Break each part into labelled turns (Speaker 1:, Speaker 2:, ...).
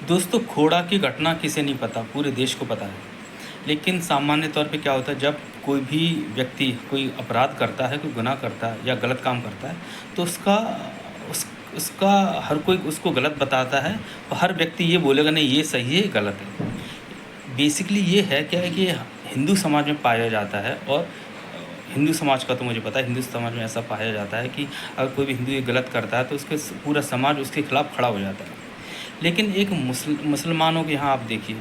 Speaker 1: दोस्तों, खोड़ा की घटना किसे नहीं पता, पूरे देश को पता है। लेकिन सामान्य तौर पे क्या होता है, जब कोई भी व्यक्ति कोई अपराध करता है, कोई गुनाह करता है या गलत काम करता है, तो उसका हर कोई उसको गलत बताता है और हर व्यक्ति ये बोलेगा नहीं ये सही है, ये गलत है। बेसिकली ये है क्या है कि हिंदू समाज में पाया जाता है, और हिंदू समाज का तो मुझे पता है, हिंदू समाज में ऐसा पाया जाता है कि अगर कोई भी हिंदू ये गलत करता है तो उसके पूरा समाज उसके खिलाफ खड़ा हो जाता है। लेकिन एक मुसलमानों के यहाँ आप देखिए,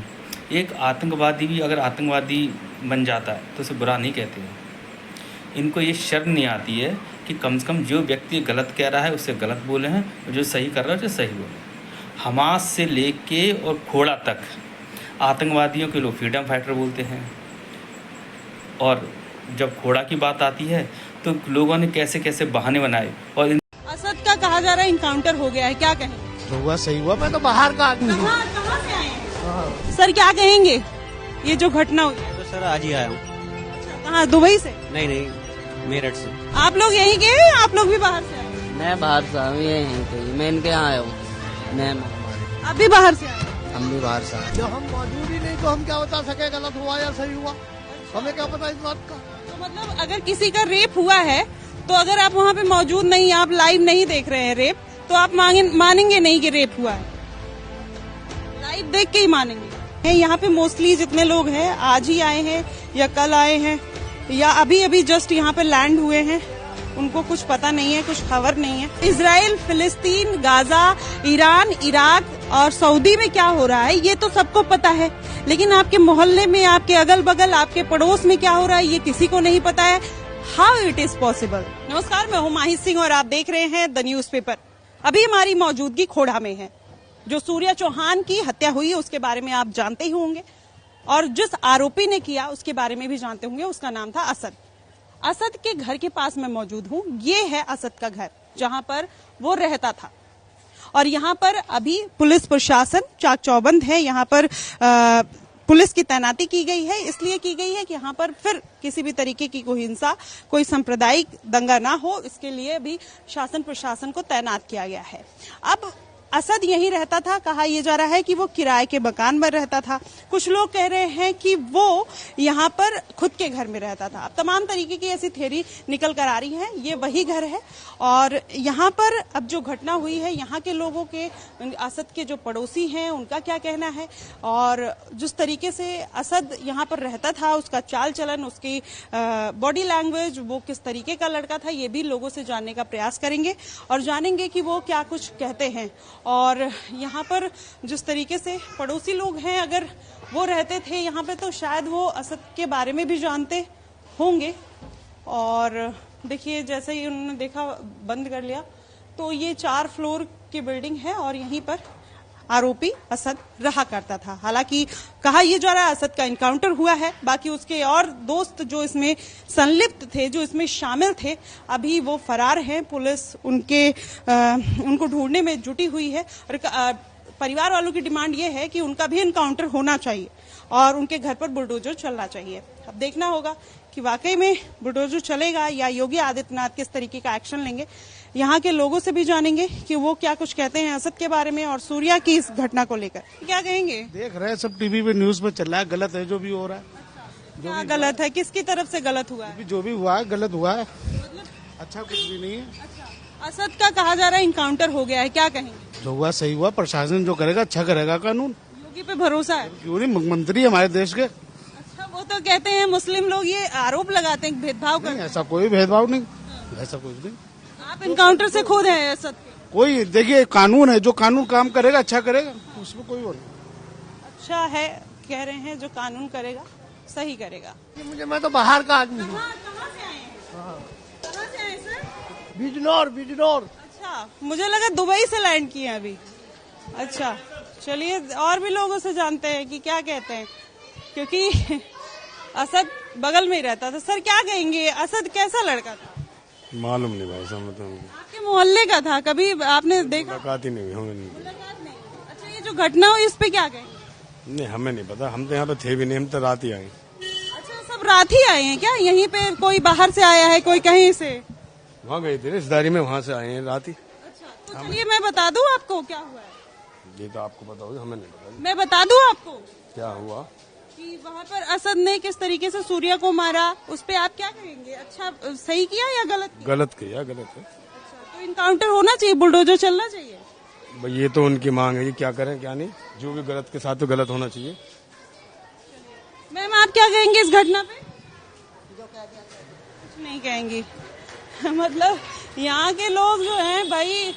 Speaker 1: एक आतंकवादी भी अगर आतंकवादी बन जाता है तो उसे बुरा नहीं कहते हैं। इनको ये शर्म नहीं आती है कि कम से कम जो व्यक्ति गलत कह रहा है उससे गलत बोले हैं, और जो सही कर रहा है उसे सही बोले। हमास से लेके और खोड़ा तक आतंकवादियों के लोग फ्रीडम फाइटर बोलते हैं, और जब खोड़ा की बात आती है तो लोगों ने कैसे कैसे बहाने बनाए। और
Speaker 2: असद का कहा जा रहा है इनकाउंटर हो गया है, क्या कहें?
Speaker 3: हुआ सही हुआ, मैं तो बाहर का आदमी हूँ।
Speaker 2: कहाँ से आए हैं? सर क्या कहेंगे ये जो घटना हुई?
Speaker 4: तो सर आज ही आया हूँ।
Speaker 2: कहाँ, दुबई से?
Speaker 4: नहीं, मेरठ से।
Speaker 2: आप लोग यहीं के हैं, आप लोग भी बाहर से आए?
Speaker 5: मैं बाहर से आया हूँ, यहीं पे मैं इनके यहाँ आया हूँ।
Speaker 2: आप भी बाहर से आए?
Speaker 5: हम भी बाहर से आए।
Speaker 3: जब हम मौजूद ही नहीं तो हम क्या बता सके गलत हुआ या सही हुआ, हमें क्या पता इस बात का।
Speaker 2: तो मतलब अगर किसी का रेप हुआ है तो अगर आप वहाँ पे मौजूद नहीं, आप लाइव नहीं देख रहे हैं रेप, तो आप मानेंगे नहीं कि रेप हुआ है? लाइव देख के ही मानेंगे। यहाँ पे मोस्टली जितने लोग हैं आज ही आए हैं या कल आए हैं या अभी अभी जस्ट यहाँ पे लैंड हुए हैं, उनको कुछ पता नहीं है, कुछ खबर नहीं है। इजराइल, फिलिस्तीन, गाजा, ईरान, इराक और सऊदी में क्या हो रहा है ये तो सबको पता है, लेकिन आपके मोहल्ले में, आपके अगल बगल, आपके पड़ोस में क्या हो रहा है ये किसी को नहीं पता है। How it is possible? नमस्कार, मैं हूँ माही सिंह और आप देख रहे हैं द न्यूज़पेपर। अभी हमारी मौजूदगी खोड़ा में है। जो सूर्या चौहान की हत्या हुई उसके बारे में आप जानते ही होंगे, और जिस आरोपी ने किया उसके बारे में भी जानते होंगे। उसका नाम था असद। असद के घर के पास मैं मौजूद हूँ। ये है असद का घर जहाँ पर वो रहता था, और यहाँ पर अभी पुलिस प्रशासन चाक चौबंद है। यहाँ पर पुलिस की तैनाती की गई है, इसलिए की गई है कि यहाँ पर फिर किसी भी तरीके की कोई हिंसा, कोई सांप्रदायिक दंगा ना हो, इसके लिए भी शासन प्रशासन को तैनात किया गया है। अब असद यहीं रहता था। कहा यह जा रहा है कि वो किराए के मकान में रहता था। कुछ लोग कह रहे हैं कि वो यहाँ पर खुद के घर में रहता था। अब तमाम तरीके की ऐसी थ्योरी निकल कर आ रही है। ये वही घर है, और यहाँ पर अब जो घटना हुई है, यहाँ के लोगों के, असद के जो पड़ोसी हैं, उनका क्या कहना है, और जिस तरीके से असद यहाँ पर रहता था, उसका चाल चलन, उसकी बॉडी लैंग्वेज, वो किस तरीके का लड़का था, ये भी लोगों से जानने का प्रयास करेंगे और जानेंगे कि वो क्या कुछ कहते हैं। और यहाँ पर जिस तरीके से पड़ोसी लोग हैं, अगर वो रहते थे यहाँ पे तो शायद वो असद के बारे में भी जानते होंगे। और देखिए, जैसे ही उन्होंने देखा, बंद कर लिया, तो ये 4 फ्लोर की बिल्डिंग है और यहीं पर आरोपी असद रहा करता था। हालांकि कहा यह जा रहा है असद का इनकाउंटर हुआ है, बाकी उसके और दोस्त जो इसमें संलिप्त थे, जो इसमें शामिल थे, अभी वो फरार हैं। पुलिस उनको ढूंढने में जुटी हुई है, और परिवार वालों की डिमांड ये है कि उनका भी इनकाउंटर होना चाहिए और उनके घर पर बुलडोजर चलना चाहिए। अब देखना होगा कि वाकई में बुलडोजर चलेगा या योगी आदित्यनाथ किस तरीके का एक्शन लेंगे। यहाँ के लोगों से भी जानेंगे कि वो क्या कुछ कहते हैं असद के बारे में और सूर्या की इस घटना को लेकर। क्या कहेंगे?
Speaker 3: देख रहे हैं सब टीवी पे, न्यूज पे चल रहा है, गलत है जो भी हो रहा है।
Speaker 2: क्या गलत है? किसकी तरफ से गलत हुआ है?
Speaker 3: जो भी हुआ है गलत हुआ है, अच्छा कुछ भी नहीं है।
Speaker 2: अच्छा, असद का कहा जा रहा है इनकाउंटर हो गया है, क्या कहेंगे?
Speaker 3: जो हुआ सही हुआ, प्रशासन जो करेगा अच्छा करेगा। कानून
Speaker 2: योगी पे भरोसा है?
Speaker 3: क्यों नहीं, मुख्यमंत्री हमारे देश के।
Speaker 2: अच्छा, वो तो कहते हैं मुस्लिम लोग ये आरोप लगाते हैं भेदभाव करते हैं।
Speaker 3: ऐसा कोई भेदभाव नहीं, ऐसा कुछ नहीं।
Speaker 2: आप इनकाउंटर से खुद हैं असद के?
Speaker 3: कोई देखिए, कानून है, जो कानून काम करेगा अच्छा करेगा, उसमें कोई वो नहीं।
Speaker 2: अच्छा है, कह रहे हैं जो कानून करेगा सही करेगा।
Speaker 3: मैं तो बाहर का आदमी हूँ।
Speaker 2: कहाँ से आए हैं? कहाँ से आए सर?
Speaker 3: बिजनौर।
Speaker 2: अच्छा, मुझे लगा दुबई से लैंड किए हैं अभी। अच्छा, चलिए और भी लोगों से जानते हैं कि क्या कहते हैं, क्योंकि असद बगल में ही रहता था। सर क्या कहेंगे, असद कैसा लड़का था?
Speaker 6: मालूम नहीं भाई साहब, मतलब
Speaker 2: आपके मोहल्ले का था, कभी आपने देखा?
Speaker 6: मुलाकात ही नहीं हुई।
Speaker 2: मुलाकात नहीं। अच्छा, ये जो घटना हुई इस पे क्या कहेंगे?
Speaker 6: नहीं, हमें नहीं पता, हम तो यहाँ पे थे भी नहीं, हम तो रात ही आए।
Speaker 2: अच्छा, सब रात ही आए हैं क्या? यहीं पे कोई बाहर से आया है, कोई कहीं से?
Speaker 6: वहाँ गए थे रिश्तेदारी में, वहाँ से आए हैं रात ही।
Speaker 2: अच्छा, तो चलिए मैं बता दूं आपको क्या हुआ है।
Speaker 6: ये तो आपको पता होगा, हमें नहीं पता।
Speaker 2: मैं बता दूं आपको
Speaker 6: क्या हुआ?
Speaker 2: कि वहाँ पर असद ने किस तरीके से सूर्या को मारा, उस पे आप क्या कहेंगे? अच्छा सही किया या गलत किया?
Speaker 6: गलत किया, गलत है।
Speaker 2: अच्छा, तो इनकाउंटर होना चाहिए, बुलडोजर चलना चाहिए।
Speaker 6: भाई ये तो उनकी मांग है, ये क्या करें क्या नहीं, जो भी गलत के साथ तो गलत होना चाहिए।
Speaker 2: मैम आप क्या कहेंगे इस घटना पे? कुछ नहीं कहेंगी। मतलब यहाँ के लोग जो हैं भाई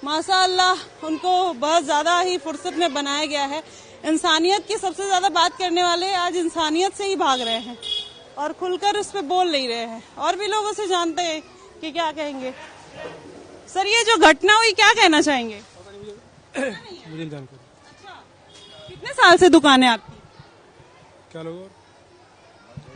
Speaker 2: माशाअल्लाह, उनको बहुत ज्यादा ही फुर्सत में बनाया गया है। इंसानियत की सबसे ज्यादा बात करने वाले आज इंसानियत से ही भाग रहे हैं और खुलकर उस पर बोल नहीं रहे हैं। और भी लोगों से जानते हैं कि क्या कहेंगे। सर ये जो घटना हुई क्या कहना चाहेंगे? अच्छा, कितने साल से दुकान है आपकी?
Speaker 6: क्या लोग?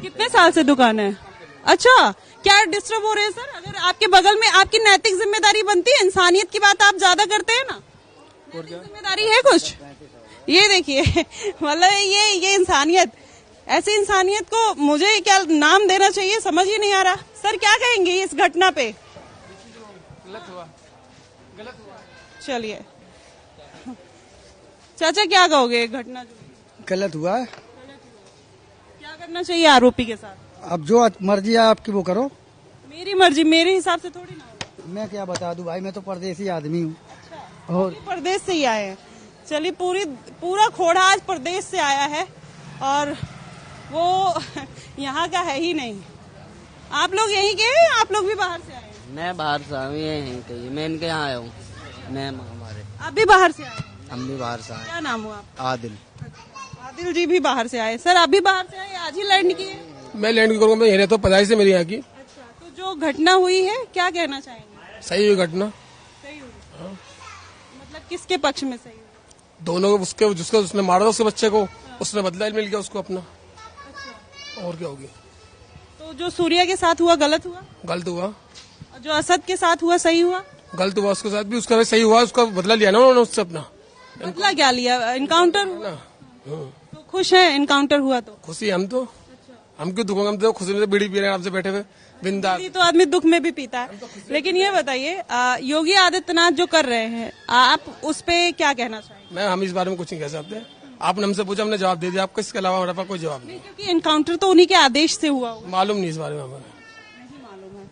Speaker 2: कितने साल से दुकान है? अच्छा, क्या डिस्टर्ब हो रहे हैं सर? अगर आपके बगल में, आपकी नैतिक जिम्मेदारी बनती है, इंसानियत की बात आप ज्यादा करते हैं ना, नैतिक जिम्मेदारी है कुछ? ये देखिए मतलब ये इंसानियत, ऐसी इंसानियत को मुझे क्या नाम देना चाहिए समझ ही नहीं आ रहा। सर क्या कहेंगे इस घटना पे?
Speaker 7: गलत हुआ।
Speaker 2: चलिए चाचा क्या कहोगे घटना जो
Speaker 7: गलत हुआ है।
Speaker 2: क्या करना चाहिए आरोपी के साथ?
Speaker 7: अब जो मर्जी है आपकी वो करो।
Speaker 2: मेरी मर्जी मेरे हिसाब से थोड़ी ना होगा।
Speaker 7: मैं क्या बता दूं भाई, मैं तो परदेसी आदमी हूँ।
Speaker 2: अच्छा,
Speaker 7: और
Speaker 2: ये प्रदेश से ही आए हैं। चलिए पूरा खोड़ा आज प्रदेश से आया है और वो यहाँ का है ही नहीं। आप लोग यहीं के हैं? आप लोग भी बाहर से आए हैं?
Speaker 5: मैं बाहर से आया हूँ, ये हैं कहीं, मैं इनके यहाँ आया हूँ। मैं हमारे
Speaker 2: आप भी बाहर से आए हैं?
Speaker 7: हम भी बाहर से आए।
Speaker 2: क्या नाम हुआ आपका?
Speaker 7: आदिल।
Speaker 2: आदिल जी भी बाहर से आए। सर आप भी बाहर से आए, आज ही लैंड किए?
Speaker 8: मैं लैंड करूंगा, मैं यही तो पैदाइश से मेरी यहाँ की।
Speaker 2: अच्छा, तो जो घटना हुई है क्या कहना चाहेंगे?
Speaker 8: सही हुई घटना,
Speaker 2: सही हुई? मतलब किसके पक्ष में सही हुई?
Speaker 8: दोनों उसके, जिसको उसने मारा था उसके बच्चे को, उसने बदला मिल गया उसको अपना। और क्या होगी?
Speaker 2: तो जो सूर्या के साथ हुआ गलत हुआ,
Speaker 8: गलत हुआ।
Speaker 2: और जो असद के साथ हुआ सही हुआ?
Speaker 8: गलत हुआ, उसके साथ भी उसका भी सही हुआ, उसका बदला लिया ना उन्होंने उससे अपना।
Speaker 2: बदला क्या लिया? इनकाउंटर हुआ। तो खुश हैं इनकाउंटर हुआ तो?
Speaker 8: खुशी हम तो, हम क्यों दुख, हम तो खुशी में बीड़ी पी रहे हैं आपसे बैठे हुए बिंदास।
Speaker 2: तो आदमी दुख में भी पीता है। लेकिन ये बताइए योगी आदित्यनाथ जो कर रहे हैं, आप उस पे क्या कहना चाहेंगे?
Speaker 8: मैं हम इस बारे में कुछ नहीं कह सकते। आपने हमसे पूछा, हमने जवाब दे दिया आपको, इसके अलावा हमारे पास कोई जवाब नहीं।
Speaker 2: क्योंकि इनकाउंटर तो उन्हीं के आदेश से हुआ होगा।
Speaker 8: मालूम नहीं इस बारे में हमें।
Speaker 2: नहीं मालूम है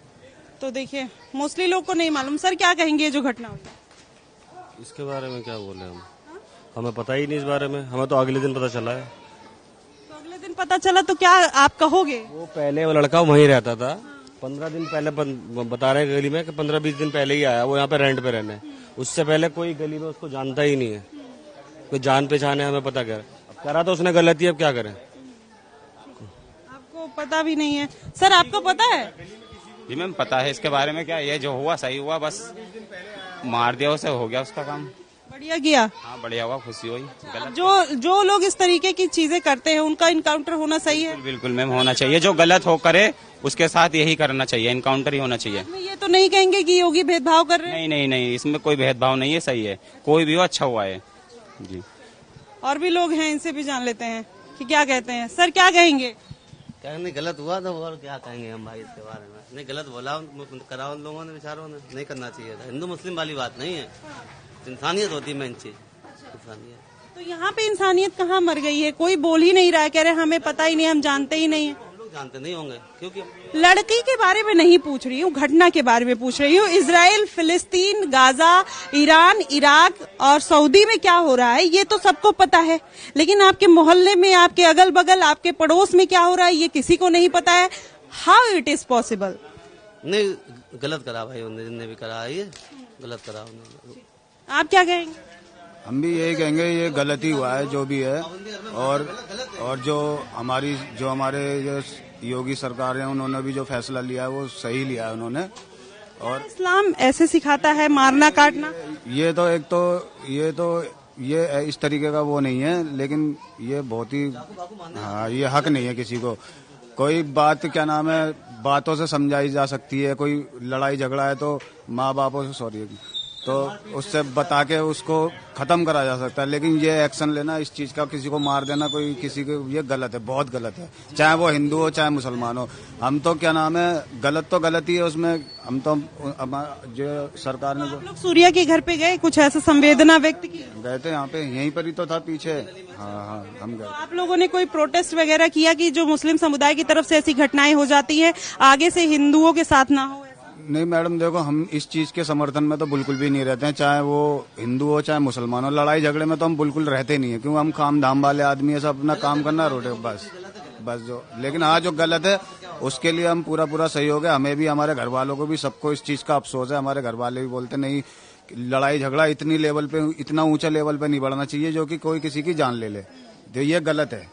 Speaker 2: तो देखिए मोस्टली लोग को नहीं मालूम। सर क्या कहेंगे ये जो घटना हुई?
Speaker 4: इसके बारे में क्या बोले हम, हमें पता ही नहीं इस बारे में, हमें तो अगले दिन पता चला है।
Speaker 2: तो अगले दिन पता चला तो क्या आप कहोगे?
Speaker 4: वो पहले वो लड़का वहीं रहता था, 15 दिन पहले बता रहे गली में कि 15-20 दिन पहले ही आया वो यहाँ पे रेंट पे रहने। उससे पहले कोई गली में उसको जानता ही नहीं है, कोई जान पहचान है हमें पता क्या। अब करा तो उसने गलती, अब क्या करें?
Speaker 2: आपको पता भी नहीं है? सर आपको पता है?
Speaker 9: जी मैम पता है इसके बारे में। क्या ये जो हुआ सही हुआ, बस मार दिया उसे, हो गया उसका काम।
Speaker 2: बढ़िया किया।
Speaker 9: हाँ बढ़िया हुआ, खुशी हुई। गलत
Speaker 2: जो लोग इस तरीके की चीजें करते हैं उनका इनकाउंटर होना सही है?
Speaker 9: बिल्कुल मैम होना चाहिए, जो गलत हो करे उसके साथ यही करना चाहिए, इनकाउंटर ही होना चाहिए।
Speaker 2: इसमें ये तो नहीं कहेंगे कि योगी भेदभाव कर रहे हैं?
Speaker 9: नहीं नहीं नहीं, इसमें कोई भेदभाव नहीं है, सही है, कोई भी हो अच्छा हुआ है जी।
Speaker 2: और भी लोग हैं, इनसे भी जान लेते हैं कि क्या कहते हैं। सर क्या कहेंगे?
Speaker 5: क्या नहीं, गलत हुआ था और क्या कहेंगे हम भाई इसके बारे में। नहीं गलत बोला करा उन लोगों ने, बेचारों ने, नहीं करना चाहिए था। हिंदू मुस्लिम वाली बात नहीं है, इंसानियत होती है मेन चीज, इंसानियत।
Speaker 2: तो यहाँ पे इंसानियत कहाँ मर गई है? कोई बोल ही नहीं रहा है, कह रहे हमें पता ही नहीं, हम जानते ही नहीं है।
Speaker 5: हम लोग जानते नहीं होंगे क्योंकि
Speaker 2: लड़की के बारे में नहीं पूछ रही हूँ, घटना के बारे में पूछ रही हूँ। इजराइल, फिलिस्तीन, गाजा, ईरान, इराक और सऊदी में क्या हो रहा है ये तो सबको पता है, लेकिन आपके मोहल्ले में, आपके अगल बगल, आपके पड़ोस में क्या हो रहा है ये किसी को नहीं पता है। How it is possible?
Speaker 5: नहीं गलत करा भाई उन्होंने, जिनने भी करा है ये गलत करा उन्होंने।
Speaker 2: आप क्या कहेंगे?
Speaker 10: हम भी यही कहेंगे ये गलत ही हुआ है जो भी है। और जो हमारे जो योगी सरकार है उन्होंने भी जो फैसला लिया है वो सही लिया है उन्होंने। और
Speaker 2: इस्लाम ऐसे सिखाता है मारना काटना?
Speaker 10: ये इस तरीके का वो नहीं है, लेकिन ये बहुत ही, हाँ ये हक नहीं है किसी को। कोई बात क्या नाम है बातों से समझाई जा सकती है, कोई लड़ाई झगड़ा है तो माँ बापों से तो उससे बता के उसको खत्म करा जा सकता है। लेकिन ये एक्शन लेना इस चीज का, किसी को मार देना कोई किसी को, ये गलत है, बहुत गलत है। चाहे वो हिंदू हो चाहे मुसलमान हो, हम तो क्या नाम है, गलत तो गलत ही है उसमें। हम तो जो सरकार ने
Speaker 2: आप लोग सूर्या के घर पे गए, कुछ ऐसा संवेदना व्यक्त की?
Speaker 10: गए थे, यहाँ पे यहीं पर ही तो था पीछे। हाँ, हम गए।
Speaker 2: तो आप लोगों ने कोई प्रोटेस्ट वगैरह किया कि जो मुस्लिम समुदाय की तरफ से ऐसी घटनाएं हो जाती है आगे से हिंदुओं के साथ ना हो?
Speaker 10: नहीं मैडम, देखो हम इस चीज के समर्थन में तो बिल्कुल भी नहीं रहते हैं, चाहे वो हिंदू हो चाहे मुसलमान हो। लड़ाई झगड़े में तो हम बिल्कुल रहते नहीं है, क्योंकि हम काम धाम वाले आदमी है, सब अपना काम करना रोटे बस जो। लेकिन हाँ, जो गलत है उसके लिए हम पूरा सहयोग है। हमें भी, हमारे घर वालों को भी, सबको इस चीज का अफसोस है। हमारे घर वाले भी बोलते नहीं, लड़ाई झगड़ा इतनी लेवल पे, इतना ऊंचा लेवल पे नहीं बढ़ना चाहिए जो कि कोई किसी की जान ले ले। तो ये गलत है।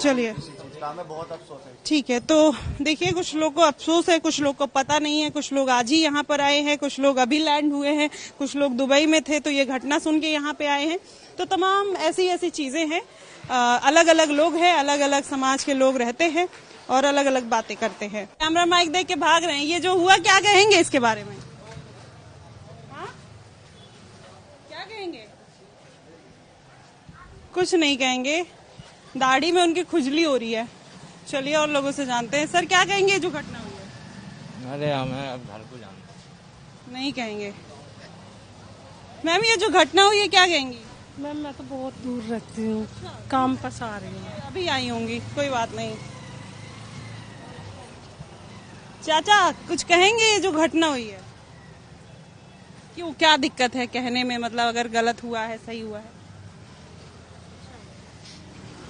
Speaker 2: चलिए,
Speaker 10: बहुत अफसोस है।
Speaker 2: ठीक है। तो देखिए, कुछ लोग को अफसोस है, कुछ लोग को पता नहीं है, कुछ लोग आज ही यहाँ पर आए हैं, कुछ लोग अभी लैंड हुए हैं, कुछ लोग दुबई में थे तो ये घटना सुन के यहाँ पे आए हैं। तो तमाम ऐसी चीजें हैं, अलग अलग लोग हैं, अलग अलग समाज के लोग रहते हैं और अलग अलग बातें करते हैं। कैमरा माइक देख के भाग रहे हैं। ये जो हुआ, क्या कहेंगे इसके बारे में? हाँ, क्या कहेंगे? कुछ नहीं कहेंगे, दाढ़ी में उनकी खुजली हो रही है। चलिए और लोगों से जानते हैं। सर, क्या कहेंगे जो घटना हुई है?
Speaker 11: अरे हमें अब घर को जाना
Speaker 2: नहीं कहेंगे। मैम, ये जो घटना हुई है क्या कहेंगी?
Speaker 12: मैम, मैं तो बहुत दूर रहती हूँ, काम पर आ रही हूँ।
Speaker 2: अभी आई होंगी, कोई बात नहीं। चाचा, कुछ कहेंगे ये जो घटना हुई है? क्यों, क्या दिक्कत है कहने में? मतलब अगर गलत हुआ है, सही हुआ है?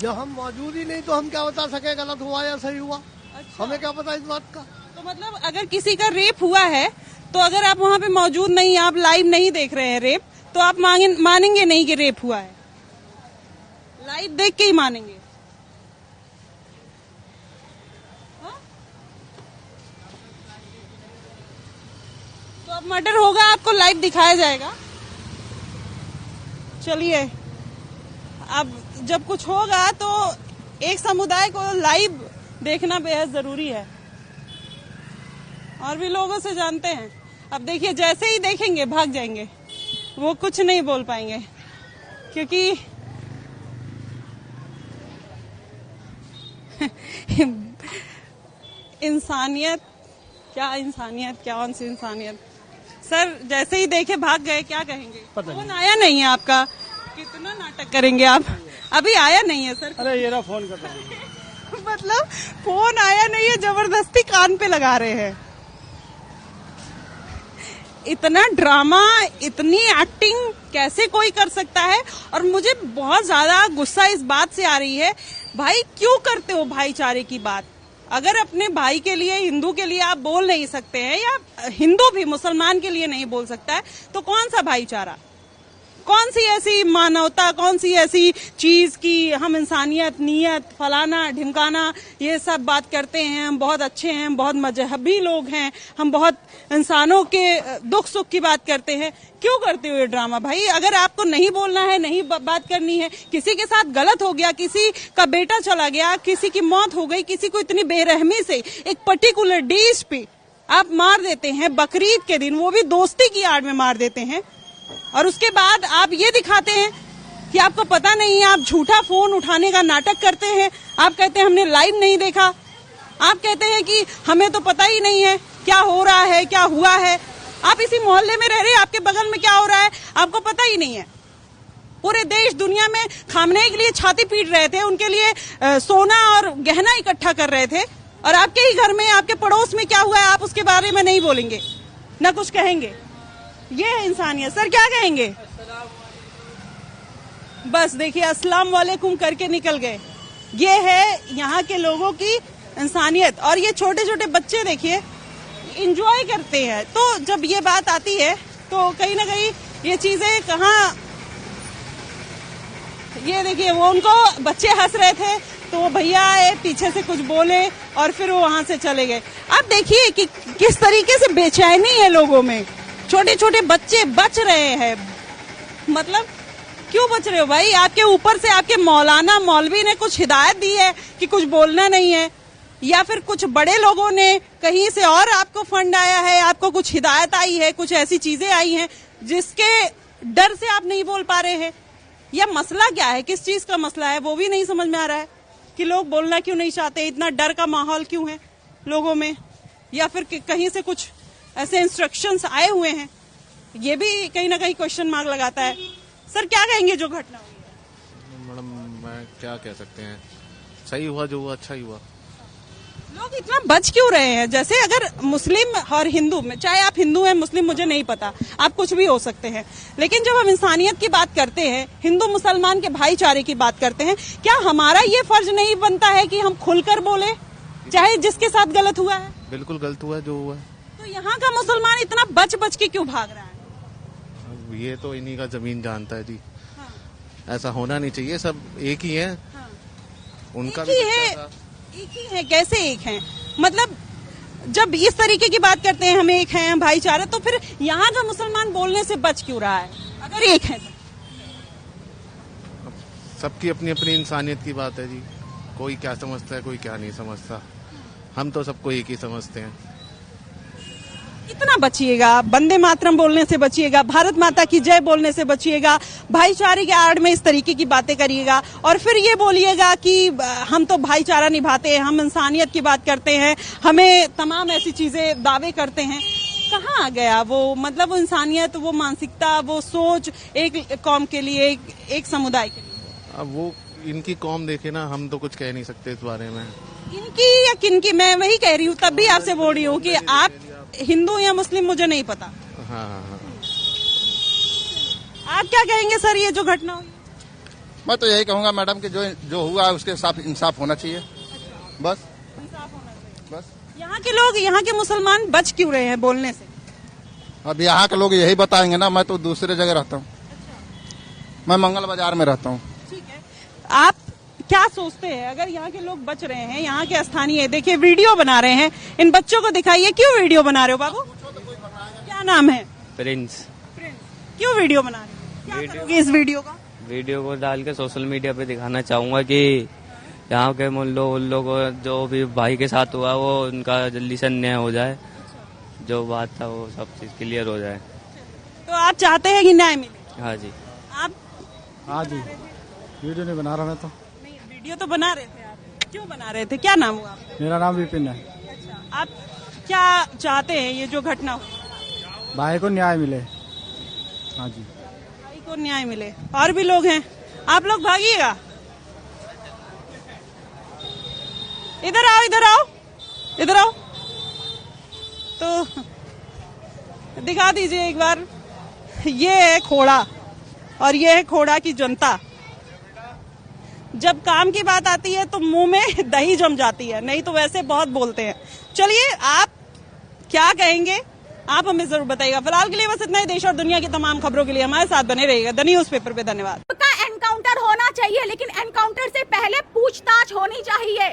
Speaker 13: जब हम मौजूद ही नहीं तो हम क्या बता सके गलत हुआ या सही हुआ?
Speaker 2: अच्छा।
Speaker 13: हमें क्या पता इस बात का?
Speaker 2: तो मतलब अगर किसी का रेप हुआ है तो अगर आप वहाँ पे मौजूद नहीं, आप लाइव नहीं देख रहे हैं रेप, तो आप मानेंगे नहीं कि रेप हुआ है? लाइव देख के ही मानेंगे? हाँ? तो अब मर्डर होगा, आपको लाइव दिखाया जाएगा। चलिए, अब जब कुछ होगा तो एक समुदाय को लाइव देखना बेहद जरूरी है। और भी लोगों से जानते हैं। अब देखिए, जैसे ही देखेंगे भाग जाएंगे, वो कुछ नहीं बोल पाएंगे, क्योंकि इंसानियत, क्या इंसानियत, कौन सी इंसानियत? सर, जैसे ही देखे भाग गए, क्या कहेंगे? फोन आया नहीं है आपका? कितना नाटक करेंगे आप? अभी आया नहीं है सर।
Speaker 3: अरे ये ना फोन कर
Speaker 2: मतलब फोन आया नहीं है, जबरदस्ती कान पे लगा रहे हैं। इतना ड्रामा, इतनी एक्टिंग कैसे कोई कर सकता है? और मुझे बहुत ज्यादा गुस्सा इस बात से आ रही है, भाई क्यों करते हो भाईचारे की बात? अगर अपने भाई के लिए, हिंदू के लिए आप बोल नहीं सकते हैं, या हिंदू भी मुसलमान के लिए नहीं बोल सकता है, तो कौन सा भाईचारा? कौन सी ऐसी मानवता, कौन सी ऐसी चीज की हम इंसानियत, नियत, फलाना ढिमकाना ये सब बात करते हैं? हम बहुत अच्छे हैं, बहुत मजहबी लोग हैं, हम बहुत इंसानों के दुख सुख की बात करते हैं। क्यों करते हो ये ड्रामा भाई? अगर आपको नहीं बोलना है, नहीं बात करनी है, किसी के साथ गलत हो गया, किसी का बेटा चला गया, किसी की मौत हो गई, किसी को इतनी बेरहमी से एक पर्टिकुलर डिश पे आप मार देते हैं, बकरीद के दिन, वो भी दोस्ती की आड़ में मार देते हैं, और उसके बाद आप ये दिखाते हैं कि आपको पता नहीं है, आप झूठा फोन उठाने का नाटक करते हैं, आप कहते हैं हमने लाइव नहीं देखा, आप कहते हैं कि हमें तो पता ही नहीं है क्या हो रहा है, क्या हुआ है। आप इसी मोहल्ले में रह रहे हैं, आपके बगल में क्या हो रहा है आपको पता ही नहीं है। पूरे देश दुनिया में खामने के लिए छाती पीट रहे थे, उनके लिए सोना और गहना इकट्ठा कर रहे थे, और आपके ही घर में, आपके पड़ोस में क्या हुआ है आप उसके बारे में नहीं बोलेंगे, न कुछ कहेंगे। ये है इंसानियत। सर, क्या कहेंगे? बस देखिए, अस्सलाम वालेकुम करके निकल गए। ये है यहाँ के लोगों की इंसानियत। और ये छोटे छोटे बच्चे देखिए इंजॉय करते हैं। तो जब ये बात आती है तो कहीं ना कहीं ये चीजें कहाँ, ये देखिए, वो उनको बच्चे हंस रहे थे तो वो भैया आए, पीछे से कुछ बोले और फिर वो वहां से चले गए। अब देखिए कि किस तरीके से बेचैनी है लोगों में। छोटे छोटे बच्चे बच रहे हैं। मतलब क्यों बच रहे हो भाई? आपके ऊपर से आपके मौलाना, मौलवी ने कुछ हिदायत दी है कि कुछ बोलना नहीं है? या फिर कुछ बड़े लोगों ने कहीं से और आपको फंड आया है, आपको कुछ हिदायत आई है, कुछ ऐसी चीजें आई हैं जिसके डर से आप नहीं बोल पा रहे हैं, या मसला क्या है, किस चीज का मसला है वो भी नहीं समझ में आ रहा है कि लोग बोलना क्यों नहीं चाहते, इतना डर का माहौल क्यों है लोगों में, या फिर कहीं से कुछ ऐसे इंस्ट्रक्शंस आए हुए हैं, ये भी कहीं ना कहीं क्वेश्चन मार्क लगाता है। सर क्या कहेंगे जो घटना हुई?
Speaker 14: मैडम मैं क्या कह सकते हैं, सही हुआ जो हुआ, अच्छा ही हुआ।
Speaker 2: लोग इतना बच क्यों रहे हैं? जैसे अगर मुस्लिम और हिंदू में, चाहे आप हिंदू हैं मुस्लिम मुझे नहीं पता, आप कुछ भी हो सकते हैं, लेकिन जब हम इंसानियत की बात करते हैं, हिंदू मुसलमान के भाईचारे की बात करते हैं, क्या हमारा ये फर्ज नहीं बनता है कि हम खुलकर बोले, चाहे जिसके साथ गलत हुआ है?
Speaker 14: बिल्कुल गलत हुआ जो हुआ है।
Speaker 2: तो यहाँ का मुसलमान इतना बच बच के क्यों भाग रहा है?
Speaker 14: ये तो इन्हीं का जमीन जानता है जी। हाँ। ऐसा होना नहीं चाहिए, सब एक ही है। हाँ। उनका
Speaker 2: एक ही है, कैसे एक है? मतलब जब इस तरीके की बात करते हैं हम एक हैं, हम भाईचारा, तो फिर यहाँ का मुसलमान बोलने से बच क्यों रहा है अगर एक है तो?
Speaker 14: सबकी अपनी अपनी इंसानियत की बात है जी, कोई क्या समझता है कोई क्या नहीं समझता, हम तो सबको एक ही समझते हैं।
Speaker 2: इतना बचिएगा, वंदे मातरम बोलने से बचिएगा, भारत माता की जय बोलने से बचिएगा, भाईचारे के आड़ में इस तरीके की बातें करिएगा और फिर ये बोलिएगा कि हम तो भाईचारा निभाते हैं, हम इंसानियत की बात करते हैं, हमें तमाम ऐसी चीजें दावे करते हैं। कहाँ आ गया वो, मतलब वो इंसानियत, वो मानसिकता, वो सोच एक कौम के लिए, एक समुदाय के लिए?
Speaker 14: अब वो इनकी कौम देखे ना, हम तो कुछ कह नहीं सकते इस बारे में।
Speaker 2: इनकी या किनकी, मैं वही कह रही हूँ, तब भी आपसे बोल रही हूँ कि आप हिंदू या मुस्लिम मुझे नहीं पता।
Speaker 14: हाँ।
Speaker 2: आप क्या कहेंगे सर ये जो घटना हुई?
Speaker 15: मैं तो यही कहूंगा मैडम कि जो हुआ है उसके साथ इंसाफ होना चाहिए, बस
Speaker 2: इंसाफ होना चाहिए।
Speaker 15: बस
Speaker 2: यहाँ के लोग, यहाँ के मुसलमान बच क्यों रहे हैं बोलने से?
Speaker 15: अब यहाँ के लोग यही बताएंगे ना, मैं तो दूसरे जगह रहता हूँ। मैं मंगल बाजार में रहता हूँ। ठीक है,
Speaker 2: आप क्या सोचते हैं अगर यहाँ के लोग बच रहे हैं, यहाँ के स्थानीय, देखिए वीडियो बना रहे हैं, इन बच्चों को दिखाइए, क्यों वीडियो बना रहे हो बाबू? क्या नाम है?
Speaker 11: प्रिंस।
Speaker 2: क्यों वीडियो बना रहे हो? क्या करोगे इस वीडियो का?
Speaker 11: वीडियो को डाल के सोशल मीडिया पे दिखाना चाहूंगा कि यहाँ के उन को जो भी भाई के साथ हुआ वो उनका जल्दी से न्याय हो जाए, जो बात था वो सब चीज क्लियर हो जाए।
Speaker 2: तो आप चाहते हैं कि न्याय मिले?
Speaker 11: हाँ जी।
Speaker 2: आप?
Speaker 7: हाँ जी। वीडियो नहीं बना रहा मैं तो।
Speaker 2: वीडियो तो बना रहे थे आप, क्यों बना रहे थे? क्या नाम हुआ आपका?
Speaker 7: मेरा नाम विपिन है।
Speaker 2: अच्छा, आप क्या चाहते हैं ये जो घटना हुई?
Speaker 7: भाई को न्याय मिले। हाँ जी,
Speaker 2: भाई को न्याय मिले। और भी लोग हैं, आप लोग भागिएगा, इधर आओ, इधर आओ, इधर आओ। तो दिखा दीजिए एक बार, ये है खोड़ा और ये है खोड़ा की जनता। जब काम की बात आती है तो मुंह में दही जम जाती है, नहीं तो वैसे बहुत बोलते हैं। चलिए, आप क्या कहेंगे आप हमें जरूर बताइएगा। फिलहाल के लिए बस इतना ही। देश और दुनिया की तमाम खबरों के लिए हमारे साथ बने रहिएगा द न्यूज पेपर पे। धन्यवाद।
Speaker 16: एनकाउंटर होना चाहिए, लेकिन एनकाउंटर से पहले पूछताछ होनी चाहिए।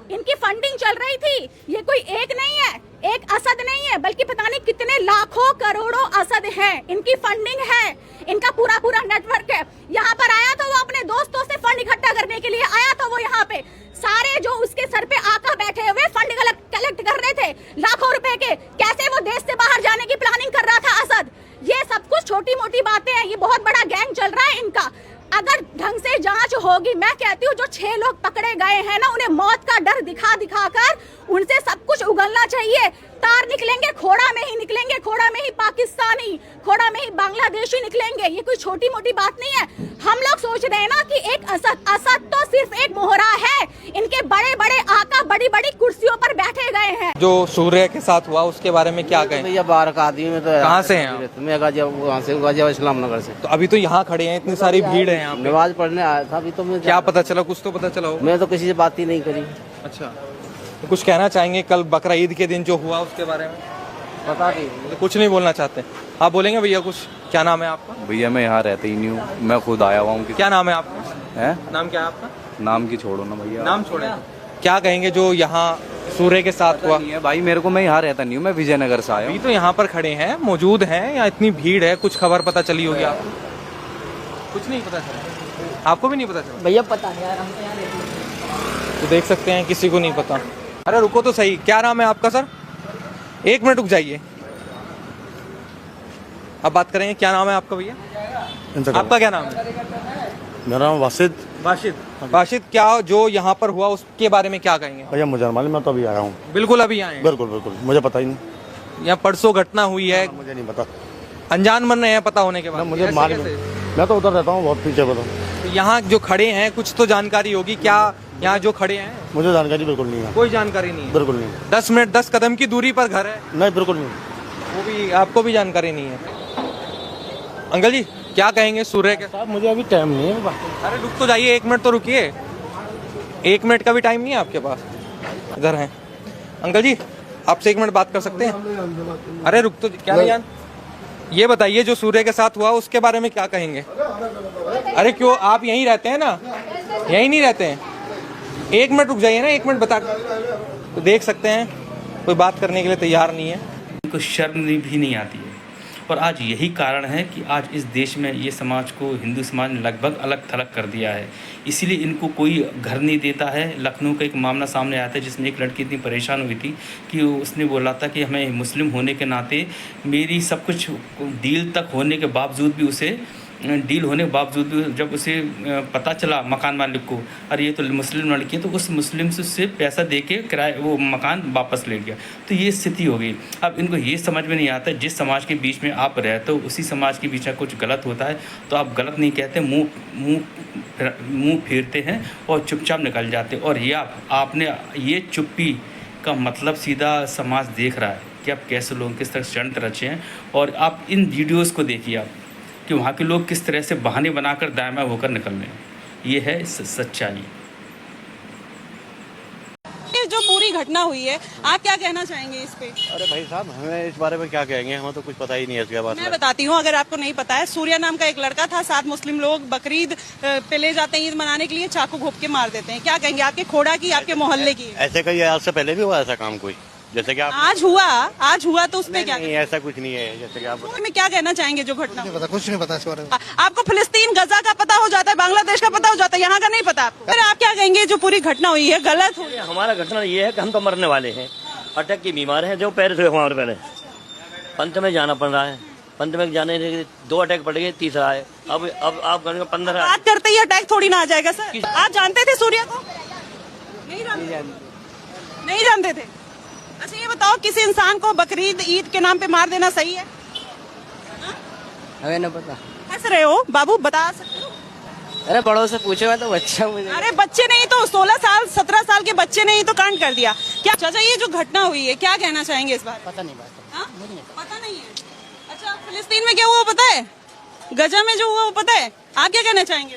Speaker 16: इनकी फंडिंग चल रही थी, ये कोई एक नहीं है, एक असद नहीं है, बल्कि पता नहीं कितने लाखों करोड़ों असद हैं। इनकी फंडिंग है, इनका पूरा पूरा नेटवर्क है। यहाँ पर आया था वो अपने दोस्तों से फंड इकट्ठा करने के लिए आया था वो यहाँ पे। सारे जो उसके सर पे आका बैठे हुए फंड कलेक्ट कर रहे थे लाखों रुपए के। कैसे वो देश से बाहर जाने की प्लानिंग कर रहा था असद। ये सब कुछ छोटी मोटी बातें हैं, ये बहुत बड़ा गैंग चल रहा है इनका। अगर ढंग से जांच होगी, मैं कहती हूँ जो 6 लोग पकड़े गए हैं ना, उन्हें मौत का डर दिखा दिखा कर उनसे सब कुछ उगलना चाहिए। तार निकलेंगे खोड़ा में ही निकलेंगे, खोड़ा में ही पाकिस्तानी, खोड़ा में ही बांग्लादेशी निकलेंगे। ये कोई छोटी मोटी बात नहीं है। हम लोग सोच रहे हैं ना कि एक असद तो सिर्फ एक मोहरा है। इनके बड़े बड़े आका बड़ी बड़ी कुर्सियों पर बैठे गए हैं।
Speaker 17: जो सूर्य के साथ हुआ उसके बारे में क्या कहें?
Speaker 5: भैया बाहर का आदमी में तो
Speaker 17: कहाँ से हैं आप?
Speaker 5: मैं गाजियाबाद इस्लाम नगर से।
Speaker 17: तो अभी तो यहाँ खड़े हैं, इतनी सारी भीड़ है यहाँ पे।
Speaker 5: नमाज पढ़ने आया था अभी तो। मैं
Speaker 17: क्या पता चला? कुछ तो पता चला हो?
Speaker 5: मैं तो किसी से बात ही नहीं करी।
Speaker 17: अच्छा, तो कुछ कहना चाहेंगे कल बकरा ईद के दिन जो हुआ उसके बारे में?
Speaker 5: पता नहीं,
Speaker 17: तो कुछ नहीं बोलना चाहते आप? बोलेंगे भैया कुछ? क्या नाम है आपका?
Speaker 18: भैया मैं यहाँ रहता ही नहीं हूँ, मैं खुद आया हुआ हूँ।
Speaker 17: क्या नाम है आपका?
Speaker 18: है?
Speaker 17: नाम क्या है आपका?
Speaker 18: नाम की छोड़ो ना भैया,
Speaker 17: नाम छोड़े। क्या कहेंगे जो यहाँ सूर्य के साथ हुआ?
Speaker 18: नहीं है भाई, मेरे को, मैं यहाँ रहता नहीं हूँ, मैं विजयनगर से आया हूँ।
Speaker 17: तो यहाँ पर खड़े हैं, मौजूद हैं, या इतनी भीड़ है, कुछ खबर पता चली होगी आपको? कुछ नहीं पता चला? आपको भी नहीं पता चला?
Speaker 16: भैया पता नहीं यार, हम तो यहाँ रहते हैं।
Speaker 17: तो देख सकते हैं किसी को नहीं पता। अरे रुको तो सही, क्या नाम है आपका सर? 1 मिनट रुक जाइए, अब बात करेंगे। क्या नाम है आपका भैया? आपका क्या नाम है?
Speaker 19: मेरा नाम वासिद।
Speaker 17: वाशिद, क्या जो यहाँ पर हुआ उसके बारे में क्या कहेंगे?
Speaker 19: भैया मुझे मालूम, मैं तो अभी आया हूँ।
Speaker 17: बिल्कुल अभी आए हैं?
Speaker 19: बिल्कुल बिल्कुल, मुझे पता ही नहीं।
Speaker 17: यहाँ परसों घटना हुई है,
Speaker 19: मुझे नहीं पता।
Speaker 17: अनजान बन रहे हैं पता होने के बाद?
Speaker 19: मुझे मालूम, मैं तो उधर रहता हूँ, बहुत पीछे बताऊँ।
Speaker 17: तो यहाँ जो खड़े हैं कुछ तो जानकारी होगी, क्या यहाँ जो खड़े हैं?
Speaker 19: मुझे जानकारी बिल्कुल नहीं है।
Speaker 17: कोई जानकारी नहीं है?
Speaker 19: बिल्कुल नहीं।
Speaker 17: 10 मिनट 10 कदम की दूरी पर घर है?
Speaker 19: नहीं, बिल्कुल नहीं।
Speaker 17: वो भी आपको भी जानकारी नहीं है? अंकल जी क्या कहेंगे सूर्य के?
Speaker 19: साहब मुझे अभी टाइम नहीं है।
Speaker 17: अरे रुक तो जाइए, 1 मिनट तो रुकिए। 1 मिनट का भी टाइम नहीं है आपके पास? इधर हैं अंकल जी, आपसे 1 मिनट बात कर सकते हैं? अरे रुक तो, क्या नहीं जान, ये बताइए जो सूर्य के साथ हुआ उसके बारे में क्या कहेंगे? अरे क्यों, आप यहीं रहते हैं ना? यहीं नहीं रहते हैं? 1 मिनट रुक जाइए ना, 1 मिनट बता। तो देख सकते हैं कोई बात करने के लिए तैयार नहीं है।
Speaker 1: उनको शर्म भी नहीं आती है। और आज यही कारण है कि आज इस देश में ये समाज को, हिंदू समाज ने लगभग अलग थलग कर दिया है। इसीलिए इनको कोई घर नहीं देता है। लखनऊ का एक मामला सामने आया था जिसमें एक लड़की इतनी परेशान हुई थी कि उसने बोला था कि हमें मुस्लिम होने के नाते मेरी सब कुछ डील तक होने के बावजूद भी उसे जब उसे पता चला मकान मालिक को, अरे ये तो मुस्लिम लड़की है, तो उस मुस्लिम से उससे पैसा दे के किराए वो मकान वापस ले गया। तो ये स्थिति हो गई। अब इनको ये समझ में नहीं आता, जिस समाज के बीच में आप रहते हो उसी समाज के बीच में कुछ गलत होता है तो आप गलत नहीं कहते, मुंह फेरते हैं और चुपचाप निकल जाते। और ये आपने ये चुप्पी का मतलब सीधा समाज देख रहा है कि आप कैसे लोग किस तरह षड्यंत्र रचे हैं। और आप इन वीडियोज़ को देखिए आप कि वहाँ के लोग किस तरह से बहाने बनाकर दाएं होकर निकल रहे हैं। ये है सच्चाई।
Speaker 2: जो पूरी घटना हुई है, आप क्या कहना चाहेंगे इस पे?
Speaker 19: अरे भाई साहब, हमें इस बारे में क्या कहेंगे, हमें तो कुछ पता ही नहीं है इसके बारे में।
Speaker 2: मैं बताती हूँ, अगर आपको नहीं पता है, सूर्या नाम का एक लड़का था, 7 मुस्लिम लोग बकरीद पे ले जाते हैं ईद मनाने के लिए, चाकू घोंप के मार देते हैं। क्या कहेंगे? आपके खोड़ा की, आपके मोहल्ले की?
Speaker 19: ऐसे कहीं आज से पहले भी हुआ ऐसा काम कोई? जैसे कि
Speaker 2: आज हुआ तो उस पे क्या?
Speaker 19: नहीं, ऐसा कुछ नहीं है। जैसे कि आप
Speaker 2: में क्या कहना चाहेंगे जो घटना?
Speaker 13: कुछ नहीं पता इस बारे में।
Speaker 2: आपको फिलिस्तीन गजा का पता हो जाता है, बांग्लादेश का पता हो जाता है, यहाँ का नहीं पता आपको? फिर आप क्या कहेंगे जो पूरी घटना हुई है गलत हुई?
Speaker 20: हमारा घटना ये है कि हम तो मरने वाले हैं, अटैक की बीमार हैं, जो पैर से हमारे पहले पंत में जाना पड़ रहा है। पंत में जाने 2 अटैक पड़ गए, तीसरा है। अब आप 15
Speaker 2: बात करते ही अटैक थोड़ी ना आ जाएगा सर। आप जानते थे सूर्या को? नहीं जानते थे? अच्छा ये बताओ, किसी इंसान को बकरीद ईद के नाम पे मार देना सही है?
Speaker 21: हमें ना पता।
Speaker 2: हंस रहे हो बाबू, बता सकते हो?
Speaker 21: अरे बड़ों से पूछे, मैं तो बच्चा मुझे।
Speaker 2: अरे बच्चे नहीं तो 16 साल 17 साल के बच्चे ने ही तो कांड कर दिया। क्या चाचा ये जो घटना हुई है क्या कहना चाहेंगे इस बार?
Speaker 21: पता नहीं,
Speaker 2: पता नहीं है। अच्छा फिलिस्तीन में क्या हुआ पता है? गजा में जो हुआ वो पता है? आप क्या कहना चाहेंगे?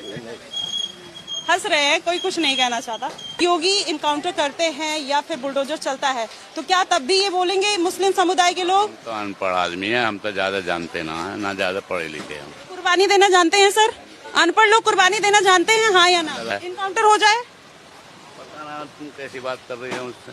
Speaker 2: हंस रहे हैं, कोई कुछ नहीं कहना चाहता। योगी इनकाउंटर करते हैं या फिर बुलडोजर चलता है तो क्या तब भी ये बोलेंगे मुस्लिम समुदाय के लोग?
Speaker 22: तो अनपढ़ आदमी है, हम तो ज्यादा जानते ना ज्यादा पढ़े लिखे हैं।
Speaker 2: कुर्बानी देना जानते हैं सर? अनपढ़ लोग कुर्बानी देना जानते हैं, हाँ या ना? इनकाउंटर हो जाए?
Speaker 22: पता ना तुम कैसी बात कर रही हो मुझसे।